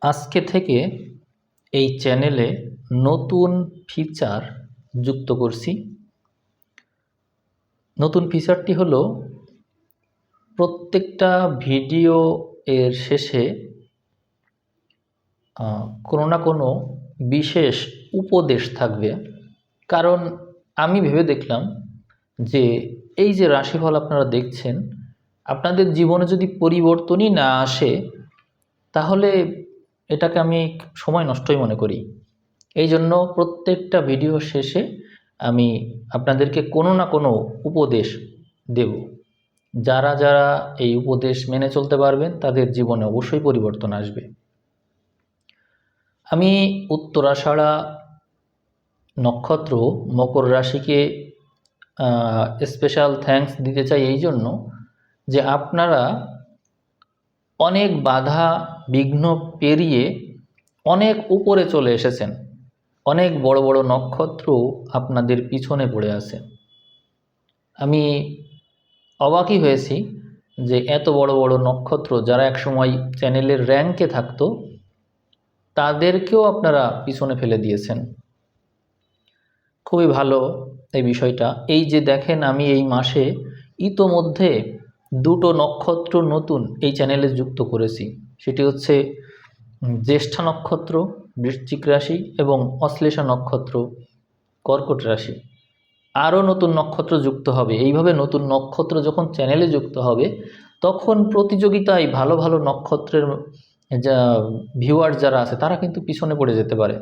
আজকে থেকে এই চ্যানেলে নতুন ফিচার যুক্ত করছি। নতুন ফিচারটি হলো প্রত্যেকটা ভিডিও এর শেষে কোনো না কোনো বিশেষ উপদেশ থাকবে। কারণ আমি ভেবে দেখলাম যে এই যে রাশিফল আপনারা দেখছেন, আপনাদের জীবনে যদি পরিবর্তনই না আসে তাহলে এটাকে আমি সময় নষ্টই মনে করি। এই জন্য প্রত্যেকটা ভিডিও শেষে আমি আপনাদেরকে কোনো না কোনো উপদেশ দেব। যারা যারা এই উপদেশ মেনে চলতে পারবেন তাদের জীবনে অবশ্যই পরিবর্তন আসবে। আমি উত্তরাষাঢ়া নক্ষত্র মকর রাশিকে স্পেশাল থ্যাঙ্কস দিতে চাই এই জন্য যে আপনারা অনেক বাধা বিঘ্ন পেরিয়ে অনেক উপরে চলে এসেছেন। অনেক বড় বড় নক্ষত্র আপনাদের পিছনে পড়ে আছে। আমি অবাকই হয়েছি যে এত বড় বড় নক্ষত্র যারা একসময় চ্যানেলের র্যাঙ্কে থাকতো তাদেরকেও আপনারা পিছনে ফেলে দিয়েছেন। খুবই ভালো এই বিষয়টা। এই যে দেখেন, আমি এই মাসে ইতোমধ্যে দুটো নক্ষত্র নতুন এই চ্যানেলে যুক্ত করেছি। সেটি হচ্ছে জ্যেষ্ঠা নক্ষত্র বৃশ্চিক রাশি এবং অশ্লেষা নক্ষত্র কর্কট রাশি। আরও নতুন নক্ষত্র যুক্ত হবে। এইভাবে নতুন নক্ষত্র যখন চ্যানেলে যুক্ত হবে তখন প্রতিযোগিতায় ভালো ভালো নক্ষত্রের যা ভিউয়ার যারা আছে তারা কিন্তু পিছনে পড়ে যেতে পারে।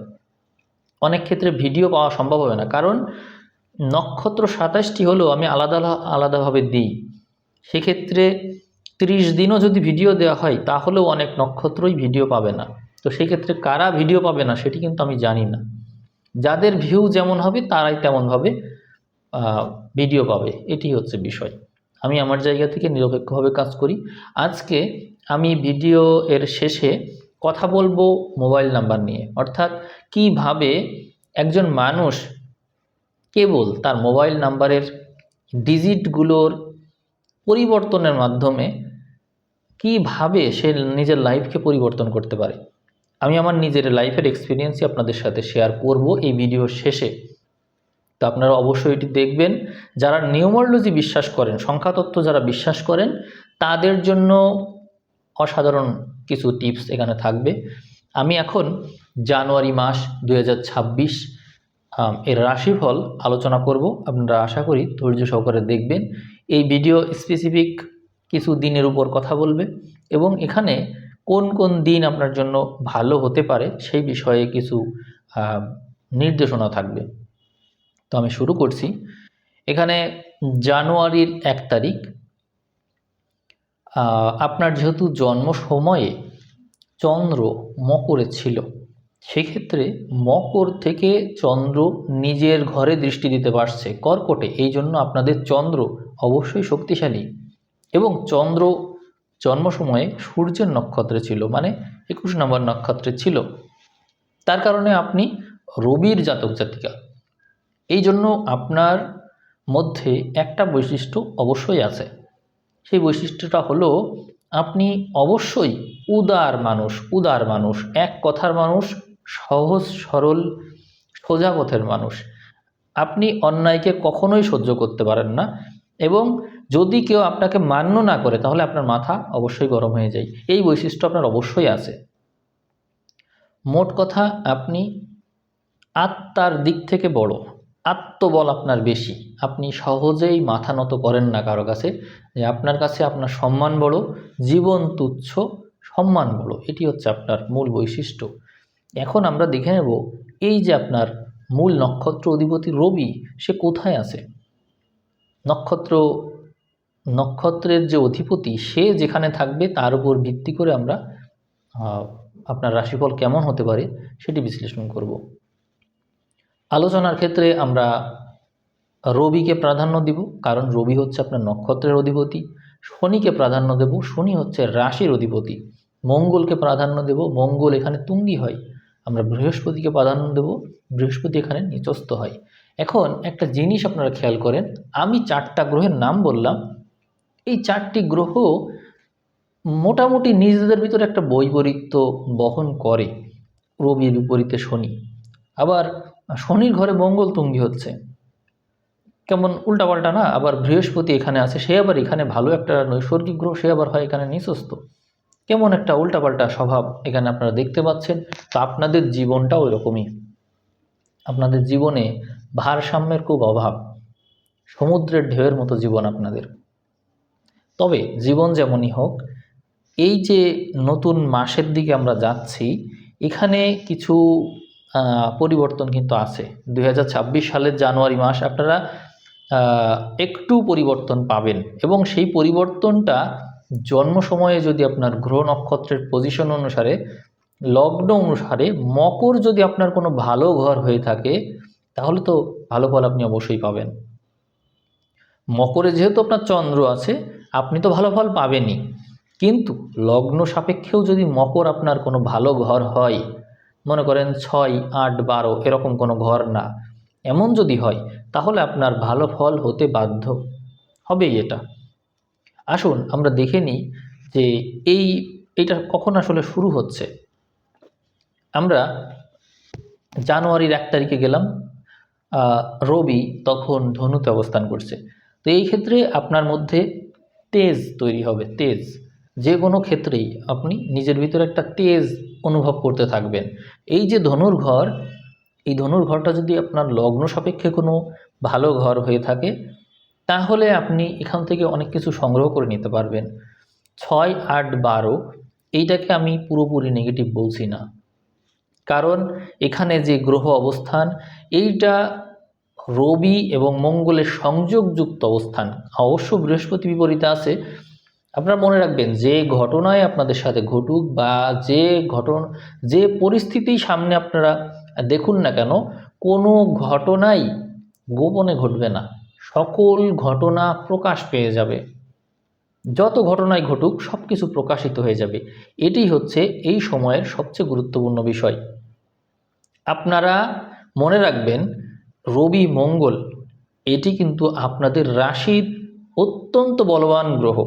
অনেক ক্ষেত্রে ভিডিও পাওয়া সম্ভব হবে না, কারণ নক্ষত্র 27টি হলেও আমি আলাদা আলাদাভাবে দিই। সেক্ষেত্রে 30 দিনও যদি ভিডিও দেওয়া হয় তাহলেও অনেক নক্ষত্রই ভিডিও পাবে না। তো সেই ক্ষেত্রে কারা ভিডিও পাবে না সেটি কিন্তু আমি জানি না। যাদের ভিউ যেমন হবে তারাই তেমনভাবে ভিডিও পাবে, এটি হচ্ছে বিষয়। আমি আমার জায়গা থেকে নিরপেক্ষভাবে কাজ করি। আজকে আমি ভিডিও এর শেষে কথা বলবো মোবাইল নাম্বার নিয়ে, অর্থাৎ কিভাবে একজন মানুষ কেবল তার মোবাইল নাম্বারের ডিজিটগুলোর পরিবর্তনের মাধ্যমে কিভাবে সে নিজের লাইফকে পরিবর্তন করতে পারে। আমি আমার নিজের লাইফের এক্সপিরিয়েন্সই আপনাদের সাথে শেয়ার করব এই ভিডিওর শেষে। তো আপনারা অবশ্যই এটি দেখবেন। যারা নিউমারোলজি বিশ্বাস করেন, সংখ্যাতত্ত্ব যারা বিশ্বাস করেন, তাদের জন্য অসাধারণ কিছু টিপস এখানে থাকবে। আমি এখন জানুয়ারি মাস 2026 এর রাশিফল আলোচনা করব। আপনারা আশা করি ধৈর্য সহকারে দেখবেন। এই ভিডিও স্পেসিফিক কিছু দিনের উপর কথা বলবে এবং এখানে কোন কোন দিন আপনার জন্য ভালো হতে পারে সেই বিষয়ে কিছু নির্দেশনা থাকবে। তো আমি শুরু করছি। এখানে জানুয়ারির 1 তারিখ, আপনার যেহেতু জন্ম সময়ে চন্দ্র মকরে ছিল, সেক্ষেত্রে মকর থেকে চন্দ্র নিজের ঘরে দৃষ্টি দিতে পারছে কর্কটে। এই জন্য আপনাদের চন্দ্র অবশ্যই শক্তিশালী এবং চন্দ্র জন্ম সময়ে সূর্যের নক্ষত্রে ছিল, মানে 21 নম্বর নক্ষত্রে ছিল। তার কারণে আপনি রবির জাতক জাতিকা। এই জন্য আপনার মধ্যে একটা বৈশিষ্ট্য অবশ্যই আছে। সেই বৈশিষ্ট্যটা হলো আপনি অবশ্যই উদার মানুষ, এক কথার মানুষ, সহজ সরল সোজা পথের মানুষ। আপনি অন্যায়কে কখনোই সহ্য করতে পারেন না এবং যদি কেউ আপনাকে মান্য না করে তাহলে আপনার মাথা অবশ্যই গরম হয়ে যায়। এই বৈশিষ্ট্য আপনার অবশ্যই আছে। মোট কথা, আপনি আত্মার দিক থেকে বড়, আত্মবল আপনার বেশি। আপনি সহজেই মাথা নত করেন না কারো কাছে, যে আপনার কাছে আপনার সম্মান বড়, জীবন তুচ্ছ, সম্মান বড়। এটি হচ্ছে আপনার মূল বৈশিষ্ট্য। এখন আমরা দেখে নেব এই যে আপনার মূল নক্ষত্র অধিপতি রবি, সে কোথায় আছে। নক্ষত্রের যে অধিপতি সে যেখানে থাকবে তার উপর ভিত্তি করে আমরা আপনার রাশিফল কেমন হতে পারে সেটি বিশ্লেষণ করব। আলোচনার ক্ষেত্রে আমরা রবিকে প্রাধান্য দিব, কারণ রবি হচ্ছে আপনার নক্ষত্রের অধিপতি। শনিকে প্রাধান্য দেব, শনি হচ্ছে রাশির অধিপতি। মঙ্গলকে প্রাধান্য দেব, মঙ্গল এখানে তুঙ্গি হয়। আমরা বৃহস্পতিকে প্রাধান্য দেব, বৃহস্পতি এখানে নিচস্থ হয়। এখন একটা জিনিস আপনারা খেয়াল করেন, আমি 4টা গ্রহের নাম বললাম। এই 4টি গ্রহ মোটামুটি নিজেদের ভিতরে একটা বৈপরীত্য বহন করে। রবির বিপরীতে শনি, আবার শনির ঘরে মঙ্গল তুঙ্গি হচ্ছে, কেমন উল্টাপাল্টা না? আবার বৃহস্পতি এখানে আছে, সে আবার এখানে ভালো একটা নৈসর্গিক গ্রহ, সে আবার হয় এখানে নিচস্থ। কেমন একটা উল্টাপাল্টা স্বভাব এখানে আপনারা দেখতে পাচ্ছেন। তো আপনাদের জীবনটাও এরকমই, আপনাদের জীবনে ভারসাম্যের খুব অভাব, সমুদ্রের ঢেউয়ের মতো জীবন আপনাদের। তবে জীবন যেমনই হোক, এই যে নতুন মাসের দিকে আমরা যাচ্ছি, এখানে কিছু পরিবর্তন কিন্তু আছে। 2026 সালের জানুয়ারি মাস আপনারা একটু পরিবর্তন পাবেন, এবং সেই পরিবর্তনটা জন্ম সময়ে যদি আপনার গ্রহ নক্ষত্রের পজিশন অনুসারে, লগ্ন অনুসারে, মকর যদি আপনার কোনো ভালো ঘর হয়ে থাকে, তাহলে তো ভালো ফল আপনি অবশ্যই পাবেন। মকরে যেহেতু আপনার চন্দ্র আছে, আপনি তো ভালো ফল পাবেনই, কিন্তু লগ্ন সাপেক্ষেও যদি মকর আপনার কোনো ভালো ঘর হয়, মনে করেন 6, 8, 12 এরকম কোনো ঘর না, এমন যদি হয়, তাহলে আপনার ভালো ফল হতে বাধ্য হবেই এটা। আসুন আমরা দেখে নিই যে এইটা কখন আসলে শুরু হচ্ছে। আমরা জানুয়ারির 1 তারিখে গেলাম, রবি তখন ধনুতে অবস্থান করছে। তো এই ক্ষেত্রে আপনার মধ্যে তেজ তৈরি হবে, তেজ। যে কোনো ক্ষেত্রেই আপনি নিজের ভিতরে একটা তেজ অনুভব করতে থাকবেন। এই যে ধনুর ঘর, এই ধনুর ঘরটা যদি আপনার লগ্ন সাপেক্ষে কোনো ভালো ঘর হয়ে থাকে, তাহলে আপনি এখান থেকে অনেক কিছু সংগ্রহ করে নিতে পারবেন। 6, 8, 12 এইটাকে আমি পুরোপুরি নেগেটিভ বলছি না, কারণ এখানে যে গ্রহ অবস্থান, এইটা রবি এবং মঙ্গলের সংযোগযুক্ত অবস্থান। অবশ্য বৃহস্পতি বিপরীতে আছে। আপনারা মনে রাখবেন, যে ঘটনায় আপনাদের সাথে ঘটুক বা যে পরিস্থিতি সামনে আপনারা দেখুন না কেন, কোনো ঘটনাই গোপনে ঘটবে না, সকল ঘটনা প্রকাশ পেয়ে যাবে। যত ঘটনাই ঘটুক সব কিছু প্রকাশিত হয়ে যাবে। এটি হচ্ছে এই সময়ের সবচেয়ে গুরুত্বপূর্ণ বিষয়। আপনারা মনে রাখবেন, রবি মঙ্গল এটি কিন্তু আপনাদের রাশির অত্যন্ত বলবান গ্রহ।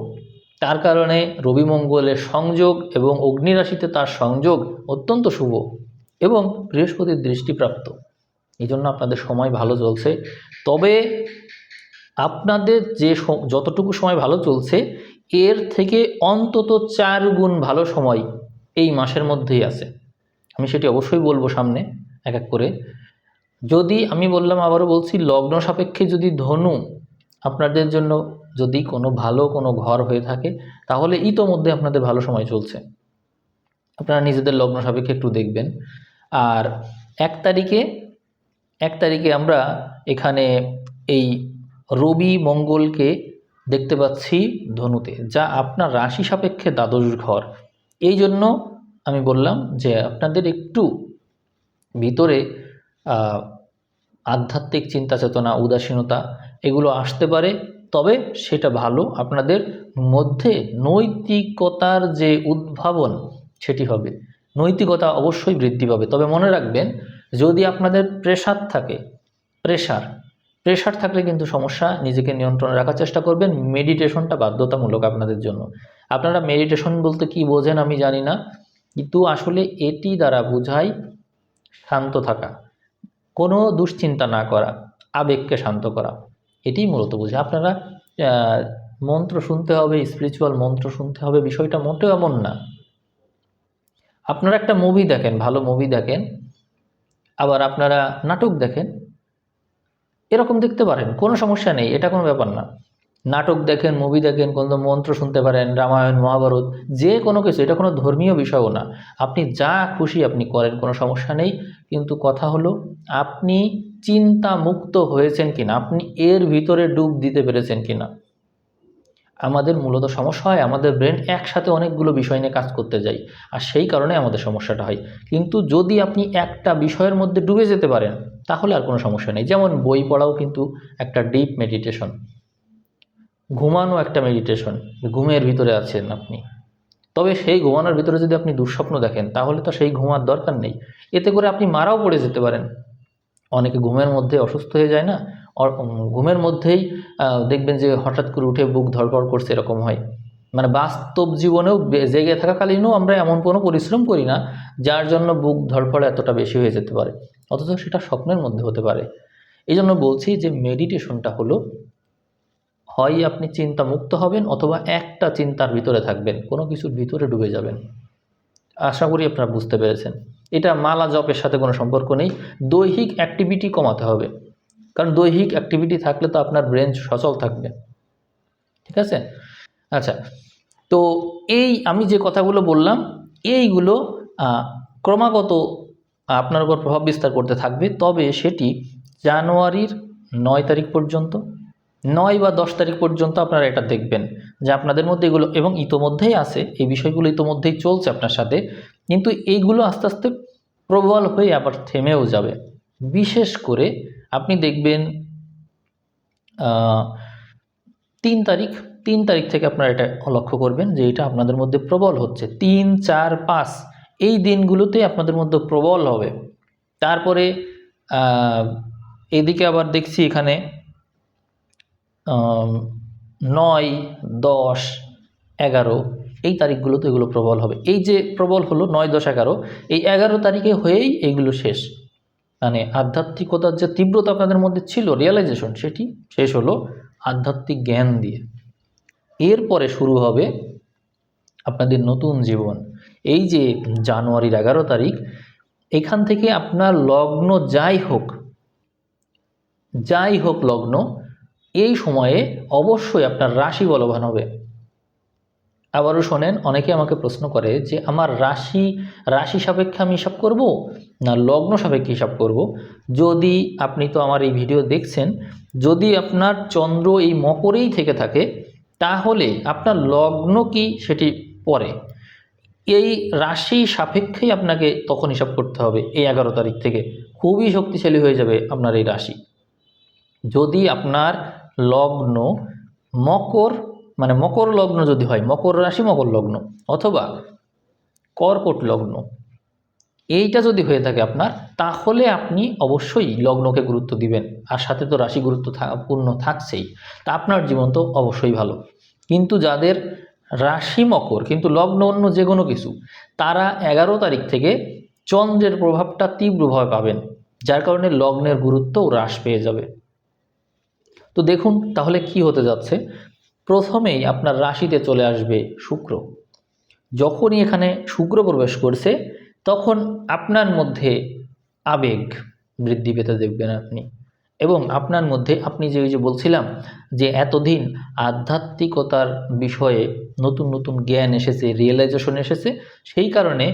তার কারণে রবি মঙ্গলের সংযোগ এবং অগ্নি রাশিতে তার সংযোগ অত্যন্ত শুভ এবং বৃহস্পতির দৃষ্টিপ্রাপ্ত। এই জন্য আপনাদের সময় ভালো চলছে। তবে আপনাদের যতটুকু সময় ভালো চলছে, এর থেকে অন্তত 4 গুণ ভালো সময় এই মাসের মধ্যেই আছে। আমি সেটি অবশ্যই বলবো সামনে এক এক করে। যদি আমি বললাম, আবারও বলছি, লগ্ন সাপেক্ষে যদি ধনু আপনাদের জন্য যদি কোনো ভালো কোনো ঘর হয়ে থাকে, তাহলে ইতোমধ্যে আপনাদের ভালো সময় চলছে। আপনারা নিজেদের লগ্ন সাপেক্ষে একটু দেখবেন। আর 1 তারিখে আমরা এখানে এই রবি মঙ্গলকে দেখতে পাচ্ছি ধনুতে, যা আপনার রাশি সাপেক্ষে দ্বাদশ ঘর। এই জন্য আমি বললাম যে আপনাদের একটু ভিতরে আধ্যাত্মিক চিন্তা চেতনা, উদাসীনতা এগুলো আসতে পারে। তবে সেটা ভালো, আপনাদের মধ্যে নৈতিকতার যে উদ্ভাবন সেটি হবে, নৈতিকতা অবশ্যই বৃদ্ধি পাবে। তবে মনে রাখবেন, যদি আপনাদের প্রেশার থাকলে কিন্তু সমস্যা, নিজেকে নিয়ন্ত্রণে রাখার চেষ্টা করবেন। মেডিটেশনটা বাধ্যতামূলক আপনাদের জন্য। আপনারা মেডিটেশন বলতে কি বোঝেন আমি জানি না, কিন্তু আসলে এটি দ্বারা বোঝায় শান্ত থাকা, কোনো দুশ্চিন্তা না করা, আবেগকে শান্ত করা, এটিই মূলত বোঝে। আপনারা মন্ত্র শুনতে হবে, স্পিরিচুয়াল মন্ত্র শুনতে হবে, বিষয়টা মোটেও এমন না। আপনারা একটা মুভি দেখেন, ভালো মুভি দেখেন, আবার আপনারা নাটক দেখেন, এরকম দেখতে পারেন, কোনো সমস্যা নেই, এটা কোনো ব্যাপার না। নাটক দেখেন, মুভি দেখেন, কোনো মন্ত্র শুনতে পারেন, রামায়ণ মহাভারত, যে কোনো কিছু, এটা কোনো ধর্মীয় বিষয়ও না। আপনি যা খুশি আপনি করেন, কোনো সমস্যা নেই। কিন্তু কথা হলো, আপনি চিন্তা মুক্ত হয়েছেন কিনা, আপনি এর ভিতরে ডুব দিতে পেরেছেন কিনা। আমাদের মূলত সমস্যা হয়, আমাদের ব্রেন একসাথে অনেকগুলো বিষয় নিয়ে কাজ করতে যায়, আর সেই কারণে আমাদের সমস্যাটা হয়। কিন্তু যদি আপনি একটা বিষয়ের মধ্যে ডুবে যেতে পারেন, তাহলে আর কোনো সমস্যা নেই। যেমন বই পড়াও কিন্তু একটা ডিপ মেডিটেশন, ঘুমানো একটা মেডিটেশন, ঘুমের ভিতরে আছেন আপনি। তবে সেই ঘুমানোর ভিতরে যদি আপনি দুঃস্বপ্ন দেখেন, তাহলে তো সেই ঘুমার দরকার নেই, এতে করে আপনি মারাও পড়ে যেতে পারেন। অনেকে ঘুমের মধ্যে অসুস্থ হয়ে যায় না, ঘুমের মধ্যেই দেখবেন যে হঠাৎ করে উঠে বুক ধড়ফড় করছে, এরকম হয়। মানে বাস্তব জীবনেও জেগে থাকাকালীনও আমরা এমন কোনো পরিশ্রম করি না যার জন্য বুক ধড়ফড় এতটা বেশি হয়ে যেতে পারে, অথচ সেটা স্বপ্নের মধ্যে হতে পারে। এই জন্য বলছি যে মেডিটেশনটা হলো, হয় আপনি চিন্তা মুক্ত হবেন অথবা একটা চিন্তার ভিতরে থাকবেন, কোনো কিছুর ভিতরে ডুবে যাবেন। আশা করি আপনারা বুঝতে পেরেছেন। এটা মালা জপের সাথে কোনো সম্পর্ক নেই। দৈহিক অ্যাক্টিভিটি কমাতে হবে, কারণ দৈহিক অ্যাক্টিভিটি থাকলে তো আপনার ব্রেন সচল থাকবে। ঠিক আছে? আচ্ছা, তো এই আমি যে কথাগুলো বললাম এইগুলো ক্রমাগত আপনার উপর প্রভাব বিস্তার করতে থাকবে, তবে সেটি জানুয়ারির 9 তারিখ পর্যন্ত, 9 বা 10 তারিখ পর্যন্ত আপনারা এটা দেখবেন যে আপনাদের মধ্যে এগুলো, এবং ইতোমধ্যেই আছে এই বিষয়গুলো, ইতোমধ্যেই চলছে আপনার সাথে, কিন্তু এইগুলো আস্তে আস্তে প্রবল হয়ে আবার থেমেও যাবে। বিশেষ করে আপনি দেখবেন 3 তারিখ থেকে আপনারা এটা লক্ষ্য করবেন যে এটা আপনাদের মধ্যে প্রবল হচ্ছে। 3, 4, 5 এই দিনগুলোতে আপনাদের মধ্যে প্রবল হবে। তারপরে এদিকে আবার দেখছি এখানে 9, 10, 11 এই তারিখগুলোতে এগুলো প্রবল হবে। এই যে প্রবল হলো 9, 10, 11, এই 11 তারিখে হয়েই এইগুলো শেষ। মানে আধ্যাত্মিকতার যে তীব্রতা আপনাদের মধ্যে ছিল, রিয়েলাইজেশন, সেটি শেষ হলো আধ্যাত্মিক জ্ঞান দিয়ে। এরপরে শুরু হবে আপনাদের নতুন জীবন। এই যে জানুয়ারির 11 তারিখ, এখান থেকে আপনার লগ্ন যাই হোক লগ্ন, এই সময়ে অবশ্যই আপনার রাশি বলবান হবে। আবারও শোনেন, অনেকে আমাকে প্রশ্ন করে যে আমার রাশি সাপেক্ষে আমি হিসাব করব না লগ্ন সাপেক্ষে হিসাব করব। যদি আপনি তো আমার এই ভিডিও দেখছেন, যদি আপনার চন্দ্র এই মকরেই থেকে থাকে তাহলে আপনার লগ্ন কি সেটি পরে, এই রাশি সাপেক্ষেই আপনাকে তখন হিসাব করতে হবে। এই 11 তারিখ থেকে খুবই শক্তিশালী হয়ে যাবে আপনার এই রাশি। যদি আপনার লগ্ন মকর, মানে মকর লগ্ন যদি হয়, মকর রাশি মকর লগ্ন, অথবা কর্কট লগ্ন, এইটা যদি হয়ে থাকে আপনার, তাহলে আপনি অবশ্যই লগ্নকে গুরুত্ব দিবেন, আর সাথে তো রাশি গুরুত্বপূর্ণ থাকছেই, তা আপনার জীবন তো অবশ্যই ভালো। কিন্তু যাদের রাশি মকর কিন্তু লগ্ন অন্য যে কোনো কিছু, তারা 11 তারিখ থেকে চন্দ্রের প্রভাবটা তীব্রভাবে পাবেন, যার কারণে লগ্নের গুরুত্বও হ্রাস পেয়ে যাবে। তো দেখুন তাহলে কি হতে যাচ্ছে। প্রথমেই আপনার রাশিতে চলে আসবে শুক্র। যখনই এখানে শুক্র প্রবেশ করছে তখন আপনার মধ্যে আবেগ বৃদ্ধি পেতে দেখবেন আপনি, এবং আপনার মধ্যে আপনি যে বলছিলাম যে এতদিন আধ্যাত্মিকতার বিষয়ে নতুন নতুন জ্ঞান এসেছে, রিয়েলাইজেশন এসেছে, সেই কারণে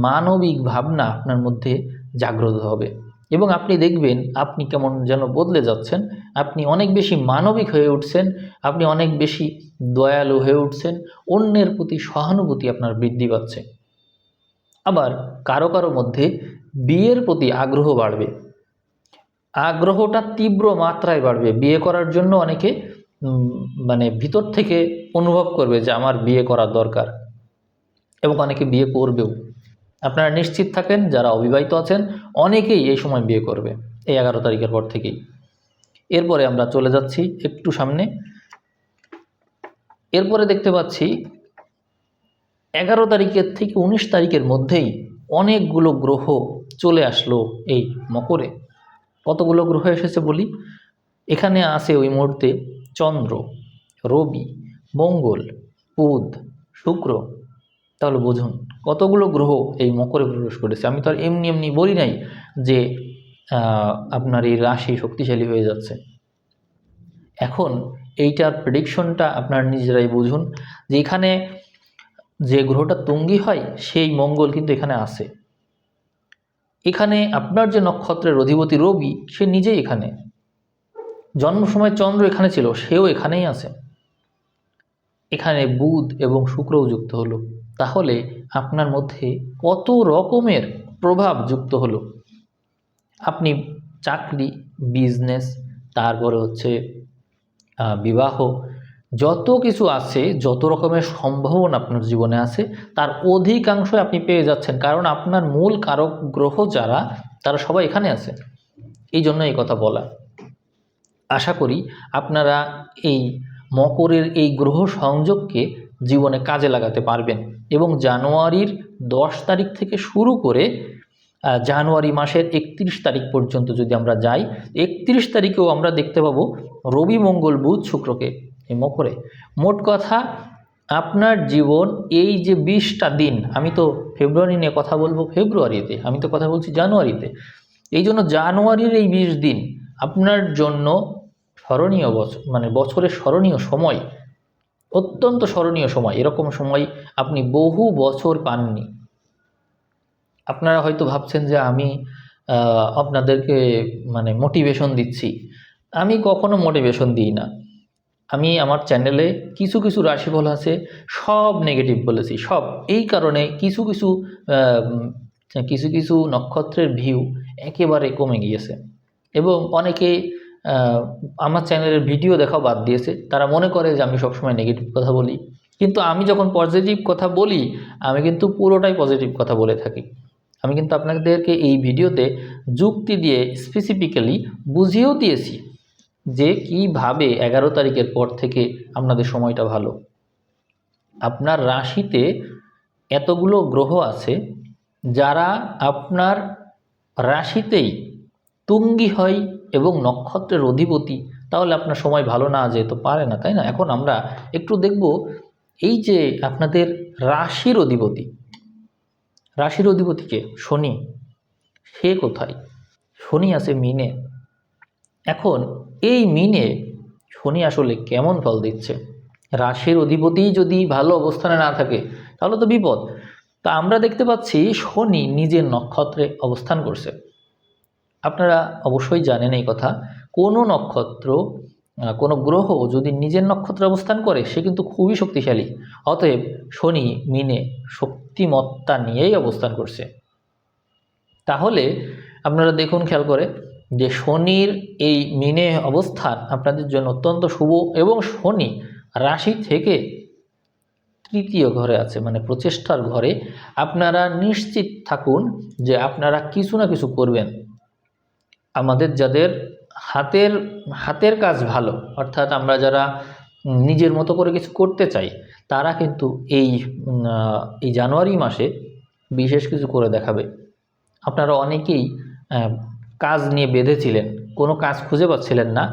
মানবিক ভাবনা আপনার মধ্যে জাগ্রত হবে, এবং আপনি দেখবেন আপনি কেমন যেন বদলে যাচ্ছেন। আপনি অনেক বেশি মানবিক হয়ে উঠছেন, আপনি অনেক বেশি দয়ালু হয়ে উঠছেন, অন্যের প্রতি সহানুভূতি আপনার বৃদ্ধি পাচ্ছে। আবার কারো কারো মধ্যে বিয়ের প্রতি আগ্রহ বাড়বে, আগ্রহটা তীব্র মাত্রায় বাড়বে। বিয়ে করার জন্য অনেকে মানে ভিতর থেকে অনুভব করবে যে আমার বিয়ে করা দরকার, এবং অনেকে বিয়ে করবেও। আপনারা নিশ্চিত থাকেন যারা অবিবাহিত আছেন অনেকেই এই সময় বিয়ে করবে, এই 11 তারিখের পর থেকেই। এরপরে আমরা চলে যাচ্ছি একটু সামনে। এরপরে দেখতে পাচ্ছি 11 তারিখের থেকে 19 তারিখের মধ্যেই অনেকগুলো গ্রহ চলে আসলো এই মকরে। কতগুলো গ্রহ এসেছে বলি। এখানে আছে ওই মুহূর্তে চন্দ্র, রবি, মঙ্গল, বুধ, শুক্র। তাহলে বুঝুন কতগুলো গ্রহ এই মকরে প্রবেশ করেছে। আমি তো আর এমনি এমনি বলি নাই যে আপনার এই রাশি শক্তিশালী হয়ে যাচ্ছে। এখন এইটার প্রেডিকশনটা আপনার নিজেরাই বুঝুন যে এখানে যে গ্রহটা তুঙ্গি হয় সেই মঙ্গল কিন্তু এখানে আছে। এখানে আপনার যে নক্ষত্রের অধিপতি রবি, সে নিজেই এখানে। জন্ম সময় চন্দ্র এখানে ছিল, সেও এখানেই আছে। এখানে বুধ এবং শুক্রও যুক্ত হলো। তাহলে আপনার মধ্যে কত রকমের প্রভাব যুক্ত হলো। আপনি চাকরি, বিজনেস, তারপরে হচ্ছে বিবাহ, যত কিছু আছে, যত রকমের সম্ভাবনা আপনার জীবনে আছে, তার অধিকাংশ আপনি পেয়ে যাচ্ছেন, কারণ আপনার মূল কারক গ্রহ যারা, তারা সবাই এখানে আছে। এই জন্য এই কথা বলা। আশা করি আপনারা এই মকরের এই গ্রহ সংযোগকে জীবনে কাজে লাগাতে পারবেন। এবং জানুয়ারির 10 তারিখ থেকে শুরু করে জানুয়ারি মাসের 31 তারিখ পর্যন্ত যদি আমরা যাই, 31 তারিখেও আমরা দেখতে পাবো রবি মঙ্গল বুধ শুক্রকে এই মকরে। মোট কথা আপনার জীবন এই যে 20টা দিন, আমি তো ফেব্রুয়ারি নিয়ে কথা বলবো ফেব্রুয়ারিতে, আমি তো কথা বলছি জানুয়ারিতে, এই জন্য জানুয়ারির এই 20 দিন আপনার জন্য স্মরণীয় বছর, মানে বছরের স্মরণীয় সময়, অত্যন্ত স্মরণীয় সময়। এরকম সময় আপনি বহু বছর পাননি। আপনারা হয়তো ভাবছেন যে আমি আপনাদেরকে মানে মোটিভেশন দিচ্ছি। আমি কখনো মোটিভেশন দিই না। আমি আমার চ্যানেলে কিছু কিছু রাশিফল আছে, সব নেগেটিভ বলেছি, সব। এই কারণে কিছু কিছু কিছু কিছু নক্ষত্রের ভিউ একেবারে কমে গিয়েছে এবং অনেকে আমার চ্যানেলের ভিডিও দেখাও বাদ দিয়েছে। তারা মনে করে যে আমি সবসময় নেগেটিভ কথা বলি, কিন্তু আমি যখন পজিটিভ কথা বলি আমি কিন্তু পুরোটাই পজিটিভ কথা বলে থাকি। আমি কিন্তু আপনাদেরকে এই ভিডিওতে যুক্তি দিয়ে স্পেসিফিক্যালি বুঝিয়েও দিয়েছি যে কিভাবে 11 তারিখের পর থেকে আপনাদের সময়টা ভালো। আপনার রাশিতে এতগুলো গ্রহ আছে যারা আপনার রাশিতেই তুঙ্গি হয় এবং নক্ষত্রের অধিপতি, তাহলে আপনার সময় ভালো না যেতে পারে না, তাই না? এখন আমরা একটু দেখব এই যে আপনাদের রাশির অধিপতি, রাশির অধিপতিকে শনি, সে কোথায়? শনি আছে মিনে। এখন এই মিনে শনি আসলে কেমন ফল দিচ্ছে? রাশির অধিপতি যদি ভালো অবস্থানে না থাকে তাহলে তো বিপদ। তা আমরা দেখতে পাচ্ছি শনি নিজের নক্ষত্রে অবস্থান করছে। আপনারা অবশ্যই জানেন এই কথা, কোনো নক্ষত্র, কোনো গ্রহ যদি নিজের নক্ষত্রে অবস্থান করে সে কিন্তু খুবই শক্তিশালী। অতএব শনি মিনে শক্তিমত্তা নিয়েই অবস্থান করছে। তাহলে আপনারা দেখুন খেয়াল করে যে শনির এই মিনে অবস্থান আপনাদের জন্য অত্যন্ত শুভ এবং শনি রাশি থেকে তৃতীয় ঘরে আছে, মানে প্রচেষ্টার ঘরে। আপনারা নিশ্চিত থাকুন যে আপনারা কিছু না কিছু করবেন। আমাদের যাদের হাতের কাজ ভালো, অর্থাৎ আমরা যারা নিজের মতো করে কিছু করতে চাই, তারা কিন্তু এই জানুয়ারি মাসে বিশেষ কিছু করে দেখাবে। আপনারা অনেকেই কাজ নিয়ে বেঁধেছিলেন, কোনো কাজ খুঁজে পাচ্ছিলেন না।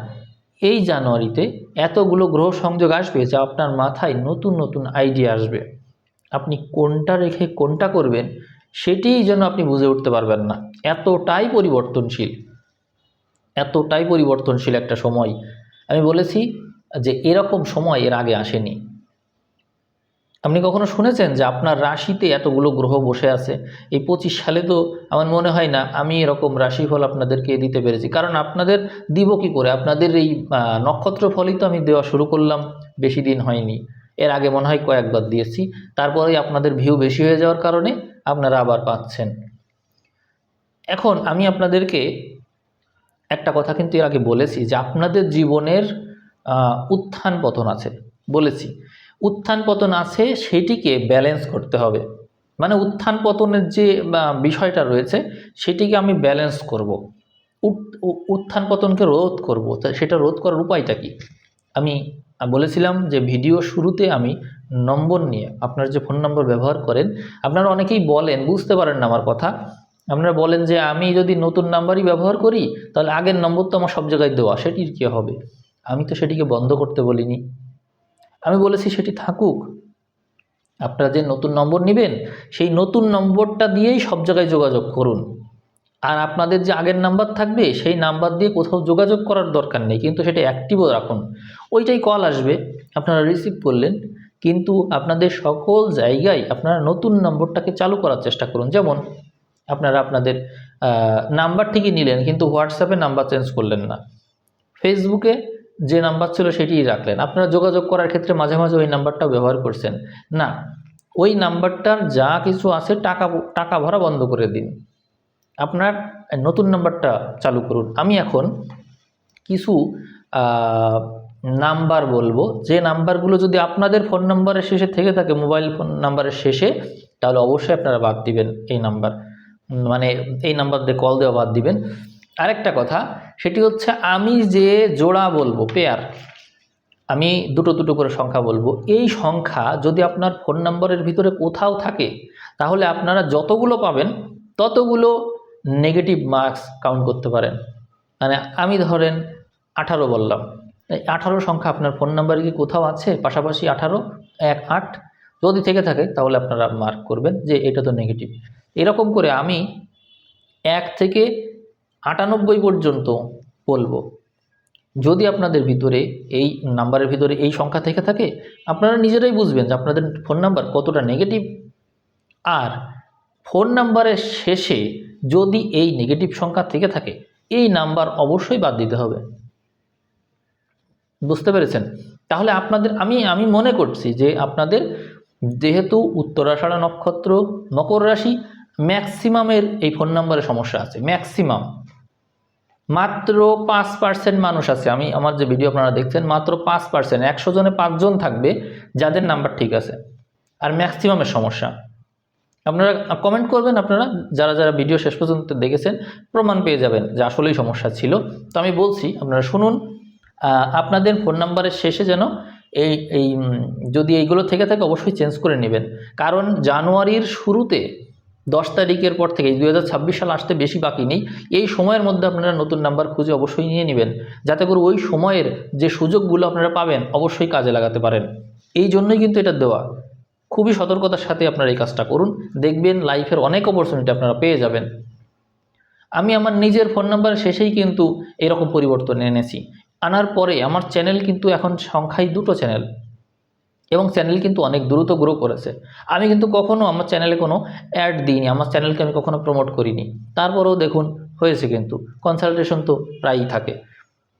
এই জানুয়ারিতে এতগুলো গ্রহ সংযোগ আসবে যা আপনার মাথায় নতুন নতুন আইডিয়া আসবে। আপনি কোনটা রেখে কোনটা করবেন সেটিই যেন আপনি বুঝে উঠতে পারবেন না। এতটাই পরিবর্তনশীল একটা সময়। আমি বলেছি যে এরকম সময় এর আগে আসেনি। আপনি কখনো শুনেছেন যে আপনার রাশিতে এতগুলো গ্রহ বসে আছে? এই 25 সালে তো আমার মনে হয় না আমি এরকম রাশিফল আপনাদেরকে দিতে পেরেছি। কারণ আপনাদের দিব কি করে? আপনাদের এই নক্ষত্র ফলই তো আমি দেওয়া শুরু করলাম, বেশি দিন হয়নি। এর আগে মনে হয় কয়েকবার দিয়েছি, তারপরেই আপনাদের ভিউ বেশি হয়ে যাওয়ার কারণে আপনারা আবার পাচ্ছেন। এখন আমি আপনাদেরকে একটা কথা কিন্তু এর আগে বলেছি যে আপনাদের জীবনের উত্থান পতন আছে, বলেছি। উত্থান পতন আছে, সেটিকে ব্যালেন্স করতে হবে। মানে উত্থান পতনের যে বিষয়টা রয়েছে সেটিকে আমি ব্যালেন্স করব, উত্থান পতনকে রোধ করব। তা সেটা রোধ করার উপায়টা কি? আমি বলেছিলাম যে ভিডিও শুরুতে আমি নম্বর নিয়ে, আপনার যে ফোন নম্বর ব্যবহার করেন, আপনারা অনেকেই বলেন, বুঝতে পারেন না আমার কথা। আপনারা বলেন যে আমি যদি নতুন নাম্বারই ব্যবহার করি তাহলে আগের নম্বর তো আমার সব জায়গায় দেওয়া, সেটির কী হবে? আমি তো সেটিকে বন্ধ করতে বলিনি, আমি বলেছি সেটি থাকুক। আপনারা যে নতুন নম্বর নেবেন সেই নতুন নম্বরটা দিয়েই সব জায়গায় যোগাযোগ করুন। আর আপনাদের যে আগের নাম্বার থাকবে সেই নাম্বার দিয়ে কোথাও যোগাযোগ করার দরকার নেই, কিন্তু সেটা অ্যাক্টিভও রাখুন। ওইটাই কল আসবে, আপনারা রিসিভ করলেন, কিন্তু আপনাদের সকল জায়গায় আপনারা নতুন নম্বরটাকে চালু করার চেষ্টা করুন। যেমন আপনারা আপনাদের নাম্বার ঠিকই নিলেন কিন্তু হোয়াটসঅ্যাপে নাম্বার চেঞ্জ করলেন না, ফেসবুকে যে নাম্বার ছিল সেটিই রাখলেন। আপনারা যোগাযোগ করার ক্ষেত্রে মাঝে মাঝে ওই নাম্বারটাও ব্যবহার করছেন না, ওই নাম্বারটার যা কিছু আছে টাকা ভরা বন্ধ করে দিন, আপনার নতুন নাম্বারটা চালু করুন। আমি এখন কিছু নাম্বার বলবো, যে নাম্বারগুলো যদি আপনাদের ফোন নাম্বারের শেষে থেকে থাকে, মোবাইল ফোন নাম্বারের শেষে, তাহলে অবশ্যই আপনারা বাদ দিবেন এই নাম্বার, মানে এই নাম্বার দিয়ে কল দেওয়া বাদ দিবেন। আরেকটা কথা, সেটি হচ্ছে আমি যে জোড়া বলবো, পেয়ার, আমি দুটো দুটো করে সংখ্যা বলবো। এই সংখ্যা যদি আপনার ফোন নাম্বারের ভিতরে কোথাও থাকে তাহলে আপনারা যতগুলো পাবেন ততগুলো নেগেটিভ মার্কস কাউন্ট করতে পারেন। মানে আমি ধরেন 18 বললাম, এই 18 সংখ্যা আপনার ফোন নাম্বারে কি কোথাও আছে পাশাপাশি 18 1 8? যদি থেকে থাকে তাহলে আপনারা মার্ক করবেন যে এটা তো নেগেটিভ। এরকম করে আমি 1 থেকে 98 পর্যন্ত বলবো। যদি আপনাদের ভিতরে এই নাম্বারের ভিতরে এই সংখ্যা থেকে থাকে আপনারা নিজেরাই বুঝবেন যে আপনাদের ফোন নাম্বার কতটা নেগেটিভ। আর ফোন নাম্বারের শেষে যদি এই নেগেটিভ সংখ্যা থেকে থাকে এই নাম্বার অবশ্যই বাদ দিতে হবে। বুঝতে পেরেছেন? তাহলে আপনাদের আমি মনে করছি যে আপনাদের যেহেতু উত্তরাষাঢ়া নক্ষত্র, মকর রাশি, ম্যাক্সিমামের এই ফোন নাম্বারে সমস্যা আছে। ম্যাক্সিমাম মাত্র 5% মানুষ আছে, আমি আমার যে ভিডিও আপনারা দেখছেন মাত্র 5%, 100 জনে 5 জন থাকবে যাদের নাম্বার ঠিক আছে, আর ম্যাক্সিমামের সমস্যা। আপনারা কমেন্ট করবেন, আপনারা যারা যারা ভিডিও শেষ পর্যন্ত দেখেছেন প্রমাণ পেয়ে যাবেন যে আসলেই সমস্যা ছিল। তো আমি বলছি আপনারা শুনুন, আপনাদের ফোন নাম্বারের শেষে যেন এই যদি এইগুলো থেকে থাকে অবশ্যই চেঞ্জ করে নেবেন। কারণ জানুয়ারির শুরুতে 10 তারিখের পর থেকে 2026 সাল আসতে বেশি বাকি নেই। এই সময়ের মধ্যে আপনারা নতুন নাম্বার খুঁজে অবশ্যই নিয়ে নেবেন, যাতে করে ওই সময়ের যে সুযোগগুলো আপনারা পাবেন অবশ্যই কাজে লাগাতে পারেন। এই জন্যই কিন্তু এটা দেওয়া। খুবই সতর্কতার সাথে আপনারা এই কাজটা করুন, দেখবেন লাইফের অনেক অপরচুনিটি আপনারা পেয়ে যাবেন। আমি আমার নিজের ফোন নাম্বারের শেষেই কিন্তু এরকম পরিবর্তন এনেছি। আনার পরে আমার চ্যানেল কিন্তু এখন সংখ্যায় 2টো চ্যানেল, এবং চ্যানেল কিন্তু অনেক দ্রুত গ্রো করেছে। আমি কিন্তু কখনো আমার চ্যানেলে কোনো অ্যাড দিইনি, আমার চ্যানেলকে আমি কখনো প্রমোট করিনি, তারপরেও দেখুন হয়েছে। কিন্তু কনসালটেশন তো প্রায়ই থাকে।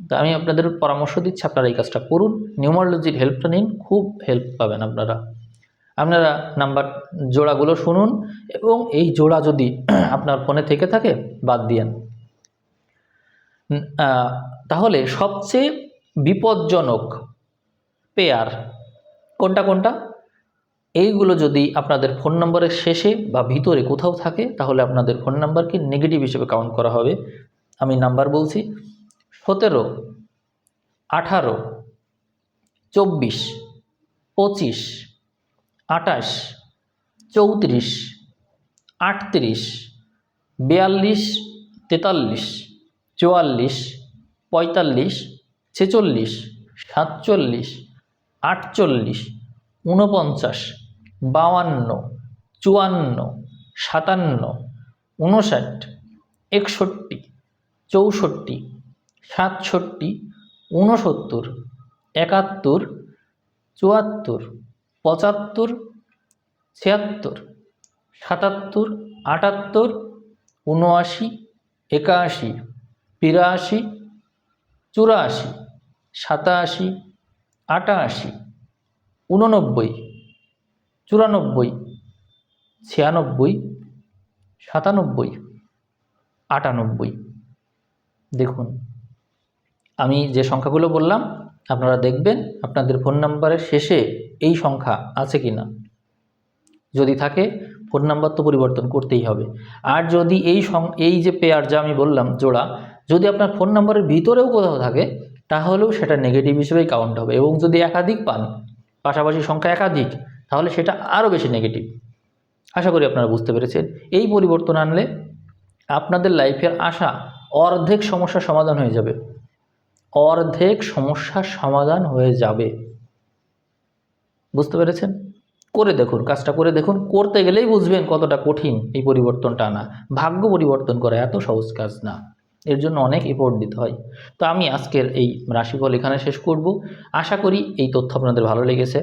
তো আমি আপনাদের পরামর্শ দিচ্ছি আপনারা এই কাজটা করুন, নিউমারোলজির হেল্পটা নিন, খুব হেল্প পাবেন আপনারা। আপনারা নাম্বার জোড়াগুলো শুনুন, এবং এই জোড়া যদি আপনার ফোনে থেকে থাকে বাদ দিয়েন। তাহলে সবচেয়ে বিপজ্জনক পেয়ার কোনটা কোনটা, এইগুলো যদি আপনাদের ফোন নম্বরের শেষে বা ভিতরে কোথাও থাকে তাহলে আপনাদের ফোন নাম্বারকে নেগেটিভ হিসেবে কাউন্ট করা হবে। আমি নাম্বার বলছি: 17, 18, 24, 25, 28, 34, 38, 42, 43, 44, 45, 46, 47, 48, 49, 52, 54, 57, 59, 61, 64, 67, 69, 71, 74, 75, 76, 77, 78, 79, 81, 82, 84, 87, 88, 89, 94, 96, 97, 98। দেখুন আমি যে সংখ্যাগুলো বললাম আপনারা দেখবেন আপনাদের ফোন নাম্বারের শেষে এই সংখ্যা আছে কি না। যদি থাকে ফোন নাম্বার তো পরিবর্তন করতেই হবে। আর যদি এই যে পেয়ার যা আমি বললাম জোড়া, যদি আপনার ফোন নাম্বারের ভিতরেও কোথাও থাকে তাহলেও সেটা নেগেটিভ হিসেবেই কাউন্ট হবে। এবং যদি একাধিক পান, পাশাপাশি সংখ্যা একাধিক, তাহলে সেটা আরও বেশি নেগেটিভ। আশা করি আপনারা বুঝতে পেরেছেন। এই পরিবর্তন আনলে আপনাদের লাইফের আসা অর্ধেক সমস্যার সমাধান হয়ে যাবে। অর্ধেক সমস্যার সমাধান হয়ে যাবে। বুঝতে পেরেছেন? করে দেখুন, কাজটা করে দেখুন। করতে গেলেই বুঝবেন কতটা কঠিন এই পরিবর্তনটা আনা। ভাগ্য পরিবর্তন করা এত সহজ কাজ না, এর জন্য অনেক এফোর্ট দিতে হয়। তো আমি আজকের এই রাশিফল এখানে শেষ করব। আশা করি এই তথ্য আপনাদের ভালো লেগেছে।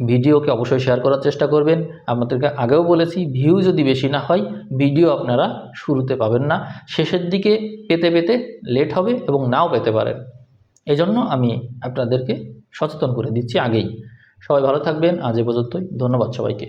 ভিডিওকে অবশ্যই শেয়ার করার চেষ্টা করবেন। আপনাদেরকে আগেও বলেছি, ভিউ যদি বেশি না হয় ভিডিও আপনারা শুরুতে পাবেন না, শেষের দিকে পেতে পেতে লেট হবে এবং নাও পেতে পারেন। এজন্য আমি আপনাদেরকে সচেতন করে দিচ্ছি আগেই। সবাই ভালো থাকবেন। আজ এ পর্যন্তই। ধন্যবাদ সবাইকে।